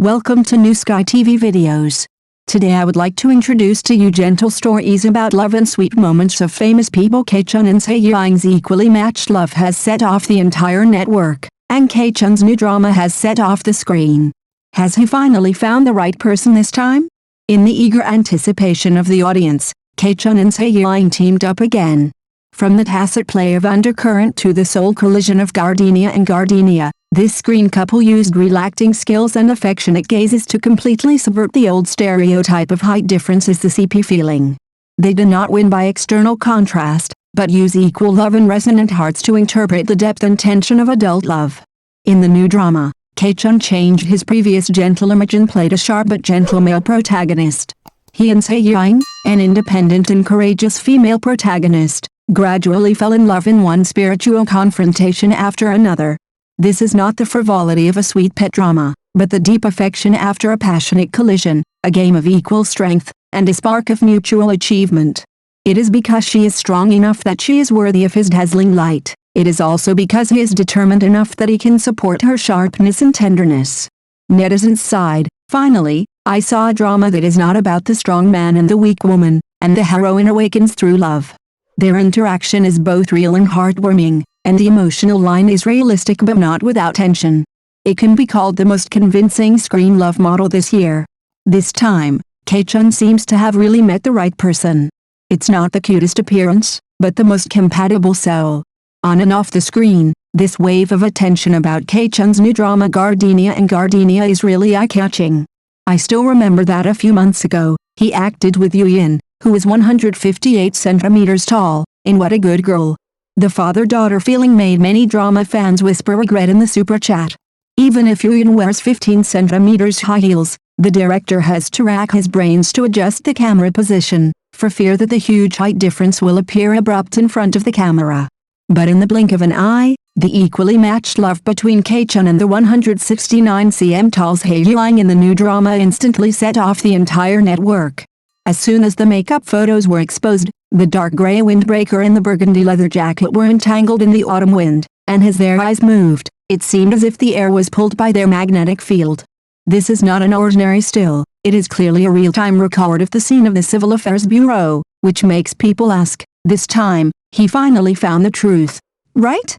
Welcome to New Sky TV videos. Today I would like to introduce to you gentle stories about love and sweet moments of famous people. Chun and Zhai Yiying's equally matched love has set off the entire network, and Chun's new drama has set off the screen. Has he finally found the right person this time? In the eager anticipation of the audience, Chun and Zhai Yiying teamed up again. From the tacit play of undercurrent to the soul collision of gardenia and gardenia, this screen couple used real acting skills and affectionate gazes to completely subvert the old stereotype of height difference as the CP feeling. They did not win by external contrast, but use equal love and resonant hearts to interpret the depth and tension of adult love. In the new drama, Chun changed his previous gentle image and played a sharp but gentle male protagonist. He and Zhai Yiying, an independent and courageous female protagonist, gradually fell in love in one spiritual confrontation after another. This is not the frivolity of a sweet pet drama, but the deep affection after a passionate collision, a game of equal strength, and a spark of mutual achievement. It is because she is strong enough that she is worthy of his dazzling light. It is also because he is determined enough that he can support her sharpness and tenderness. Netizens sighed, "Finally, I saw a drama that is not about the strong man and the weak woman, and the heroine awakens through love." Their interaction is both real and heartwarming, and the emotional line is realistic but not without tension. It can be called the most convincing screen love model this year. This time, Chun seems to have really met the right person. It's not the cutest appearance, but the most compatible soul. On and off the screen, this wave of attention about Chun's new drama Gardenia and Gardenia is really eye-catching. I still remember that a few months ago, he acted with Yin, who is 158 centimeters tall, in What a Good Girl. The father-daughter feeling made many drama fans whisper regret in the super chat. Even if Yin wears 15 centimeters high heels, the director has to rack his brains to adjust the camera position, for fear that the huge height difference will appear abrupt in front of the camera. But in the blink of an eye, the equally matched love between Chun and the 169 cm tall Zhai Yiying in the new drama instantly set off the entire network. As soon as the makeup photos were exposed, the dark gray windbreaker and the burgundy leather jacket were entangled in the autumn wind, and as their eyes moved, it seemed as if the air was pulled by their magnetic field. This is not an ordinary still, it is clearly a real-time record of the scene of the Civil Affairs Bureau, which makes people ask, this time, he finally found the truth, right?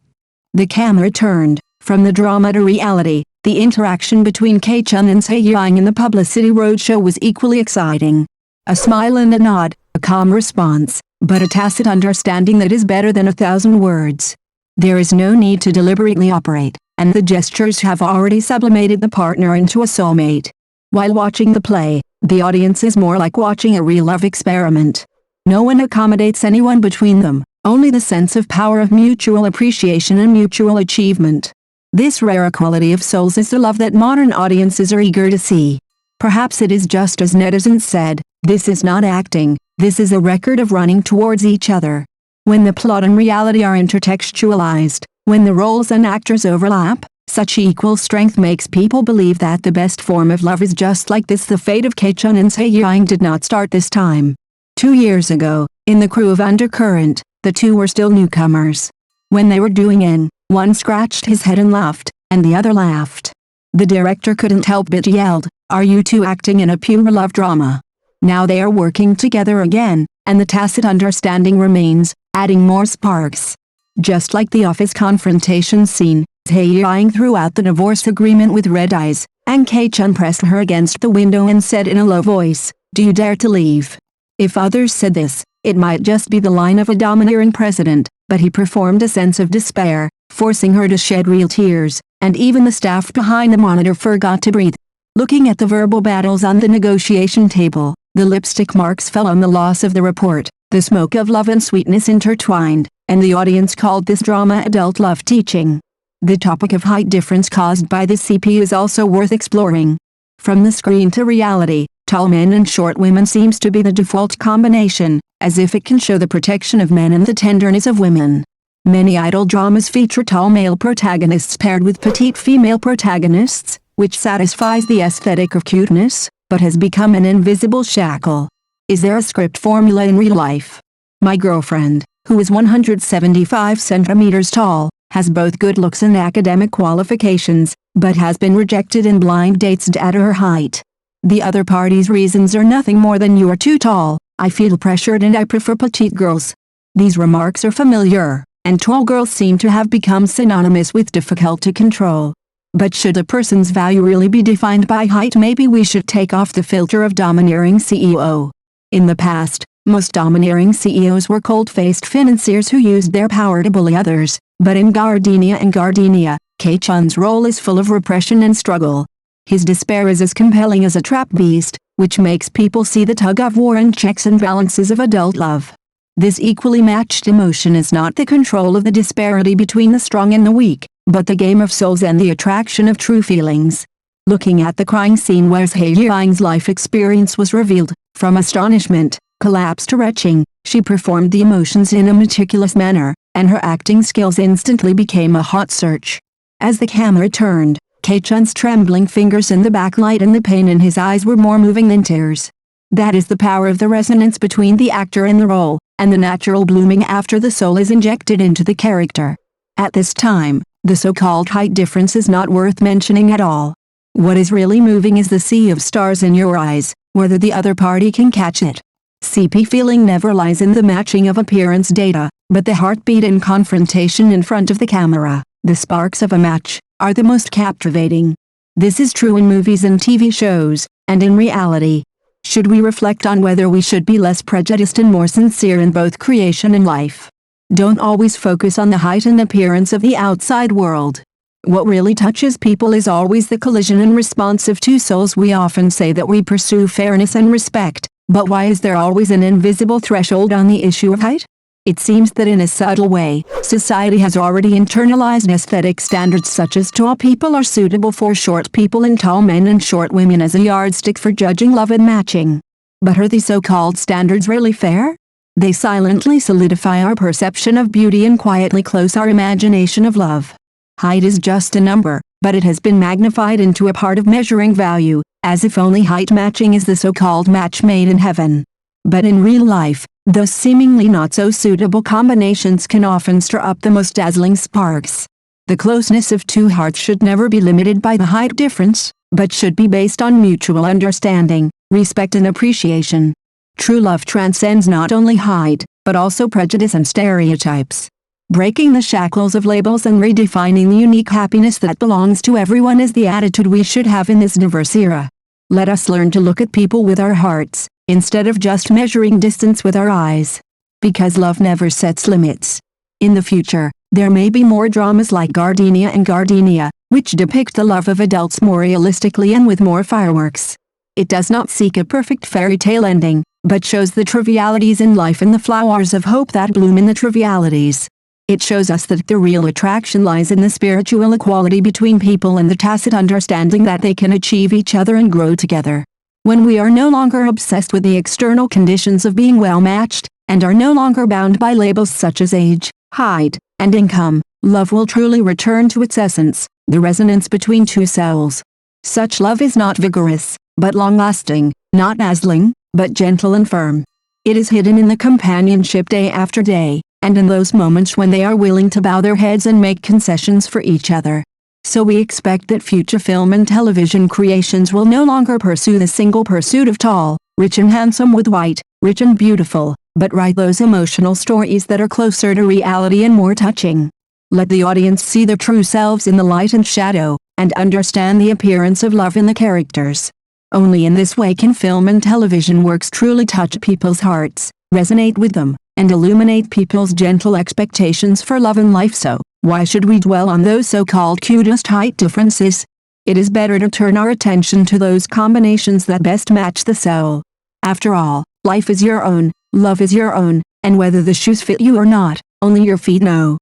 The camera turned, from the drama to reality. The interaction between Chun and Zhai Yiying in the publicity roadshow was equally exciting. A smile and a nod, a calm response, but a tacit understanding that is better than 1,000 words. There is no need to deliberately operate, and the gestures have already sublimated the partner into a soulmate. While watching the play, the audience is more like watching a real love experiment. No one accommodates anyone between them, only the sense of power of mutual appreciation and mutual achievement. This rare equality of souls is the love that modern audiences are eager to see. Perhaps it is just as netizens said, this is not acting, this is a record of running towards each other. When the plot and reality are intertextualized, when the roles and actors overlap, such equal strength makes people believe that the best form of love is just like this. The fate of Chun and Zhai Yiying did not start this time. 2 years ago, in the crew of Undercurrent, the two were still newcomers. When they were doing in, one scratched his head and laughed, and the other laughed. The director couldn't help but yelled, "Are you two acting in a pure love drama?" Now they are working together again, and the tacit understanding remains, adding more sparks. Just like the office confrontation scene, Zhai Yiying threw out the divorce agreement with red eyes, and Chun pressed her against the window and said in a low voice, "Do you dare to leave?" If others said this, it might just be the line of a domineering president, but he performed a sense of despair, forcing her to shed real tears, and even the staff behind the monitor forgot to breathe. Looking at the verbal battles on the negotiation table, the lipstick marks fell on the loss of the report. The smoke of love and sweetness intertwined, and the audience called this drama adult love teaching. The topic of height difference caused by the CP is also worth exploring. From the screen to reality, tall men and short women seems to be the default combination, as if it can show the protection of men and the tenderness of women. Many idol dramas feature tall male protagonists paired with petite female protagonists, which satisfies the aesthetic of cuteness, but has become an invisible shackle. Is there a script formula in real life? My girlfriend, who is 175 centimeters tall, has both good looks and academic qualifications, but has been rejected in blind dates due to her height. The other party's reasons are nothing more than "you are too tall, I feel pressured and I prefer petite girls." These remarks are familiar, and tall girls seem to have become synonymous with difficult to control. But should a person's value really be defined by height, maybe we should take off the filter of domineering CEO. In the past, most domineering CEOs were cold-faced financiers who used their power to bully others, but in Gardenia, K-Chun's role is full of repression and struggle. His despair is as compelling as a trap beast, which makes people see the tug-of-war and checks and balances of adult love. This equally matched emotion is not the control of the disparity between the strong and the weak, but the game of souls and the attraction of true feelings. Looking at the crying scene where Zhai Yiying's life experience was revealed, from astonishment, collapse to retching, she performed the emotions in a meticulous manner, and her acting skills instantly became a hot search. As the camera turned, K-Chun's trembling fingers in the backlight and the pain in his eyes were more moving than tears. That is the power of the resonance between the actor and the role, and the natural blooming after the soul is injected into the character. At this time, the so-called height difference is not worth mentioning at all. What is really moving is the sea of stars in your eyes, whether the other party can catch it. CP feeling never lies in the matching of appearance data, but the heartbeat in confrontation in front of the camera, the sparks of a match, are the most captivating. This is true in movies and TV shows, and in reality. Should we reflect on whether we should be less prejudiced and more sincere in both creation and life? Don't always focus on the height and appearance of the outside world. What really touches people is always the collision and response of two souls. We often say that we pursue fairness and respect, but why is there always an invisible threshold on the issue of height? It seems that in a subtle way, society has already internalized aesthetic standards such as tall people are suitable for short people and tall men and short women as a yardstick for judging love and matching. But are these so-called standards really fair? They silently solidify our perception of beauty and quietly close our imagination of love. Height is just a number, but it has been magnified into a part of measuring value, as if only height matching is the so-called match made in heaven. But in real life, those seemingly not so suitable combinations can often stir up the most dazzling sparks. The closeness of two hearts should never be limited by the height difference, but should be based on mutual understanding, respect and appreciation. True love transcends not only height, but also prejudice and stereotypes. Breaking the shackles of labels and redefining the unique happiness that belongs to everyone is the attitude we should have in this diverse era. Let us learn to look at people with our hearts, instead of just measuring distance with our eyes. Because love never sets limits. In the future, there may be more dramas like Gardenia, which depict the love of adults more realistically and with more fireworks. It does not seek a perfect fairy tale ending, but shows the trivialities in life and the flowers of hope that bloom in the trivialities. It shows us that the real attraction lies in the spiritual equality between people and the tacit understanding that they can achieve each other and grow together. When we are no longer obsessed with the external conditions of being well matched, and are no longer bound by labels such as age, height, and income, love will truly return to its essence, the resonance between two souls. Such love is not vigorous, but long-lasting, not dazzling, but gentle and firm. It is hidden in the companionship day after day, and in those moments when they are willing to bow their heads and make concessions for each other. So we expect that future film and television creations will no longer pursue the single pursuit of tall, rich and handsome with white, rich and beautiful, but write those emotional stories that are closer to reality and more touching. Let the audience see their true selves in the light and shadow, and understand the appearance of love in the characters. Only in this way can film and television works truly touch people's hearts, resonate with them, and illuminate people's gentle expectations for love and life. So, why should we dwell on those so-called cutest height differences? It is better to turn our attention to those combinations that best match the soul. After all, life is your own, love is your own, and whether the shoes fit you or not, only your feet know.